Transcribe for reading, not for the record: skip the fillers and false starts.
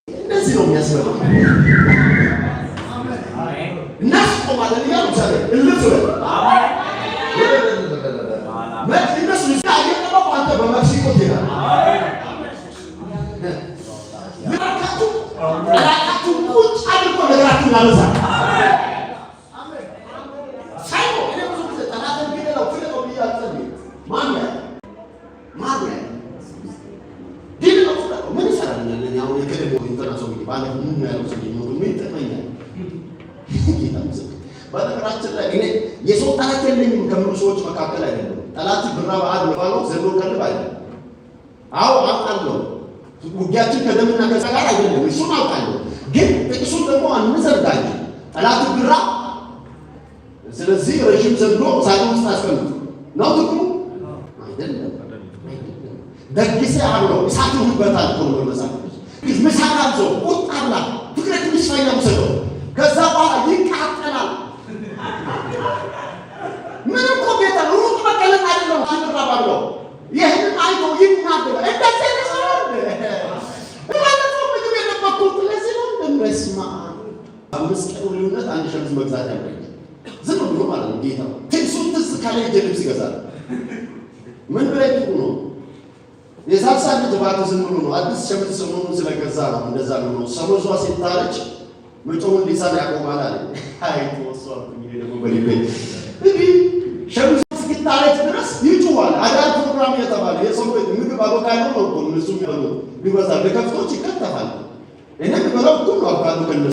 እንደዚህ ነው የሚያስበው። አሜን። እናስቆማለን ያሉ ዛሬ እልፍ በል አሜን። እነሱ እየጠበቁ አንተ በመክሲኮ ትሄዳለህ። ጠላታችሁ ቁጭ አድርጎ ነገራችሁን ያበዛል። ሳይሆ እኔ ብዙ ጊዜ ጠላትን ግደለው ፍለጠው ብዬ አልጸልይም። ማን ግደለው ፍለጠው ምን ይሰራልኛል? እኔ አሁን የከደሞ እንትና ሰውዬ ባለፈው ምን ያለው ሰውዬ ነው ምን ይጠቅመኛል? ጌታ ምስክር። በነገራችን ላይ እኔ የሰው ጠላት የለኝም ከሚሉ ሰዎች መካከል አይደለም። ጠላት ብራ በአድ ነው ዘሎ ቀልብ አይደለም። አዎ አውቃለሁ። ውጊያችን ከደምና ከሥጋ ጋር አይደለም። እሱን አውቃለሁ። ግን ጥቅሱን ደግሞ አንዘርጋኝ። ጠላት ብራ ስለዚህ ረጅም ዘሎ ሳጥን ውስጥ አስቀምጡ ነው ጥቅሙ አይደለም። ደግሴ አብለው እሳት ይሁንበታል እኮ ነው መጽሐፍ ቅዱስ። ምሳሌ አብዞ ቁጣና ፍቅረ ክርስቶስ ያውሰደው ከዛ በኋላ ይቃጠላል። ምን እኮ ጌታ ሩቅ መቀለጥ አይደለም። አሽራባለው ይህንን አይቶ ይናገራል። እንደዚህ ባለፈው ምግብ የለበኩት ለዚህ ነው። እንደመስማ አምስት ቀን ልዩነት አንድ ሸምዝ መግዛት ያለኝ ዝም ብሎ ማለት ነው። ጌታ ትንሱን ትዝ ካለኝ ልብስ ይገዛል። ምን ብለህ ነው የሳሳል ተባተ ዝም ብሎ ነው። አዲስ ሸምዝ ሰሞኑን ስለገዛ ነው እንደዛ ነው። ሰሞዟ ሲታረጭ ምጮውን ሊሳን ያቆማል አለ። አይ ተወሷል እንግዲህ ደግሞ በሊቤ ሸምዝ እስኪታረጭ ድረስ ይጮዋል። አዳር ፕሮግራም የተባለ የሰው ቤት ምግብ አበቃለሁ ነው እኮ እነሱ የሚበሉ ቢበዛ ለከፍቶች ይከተፋል። እኔ ብበላው ሁሉ አባሉ ከነ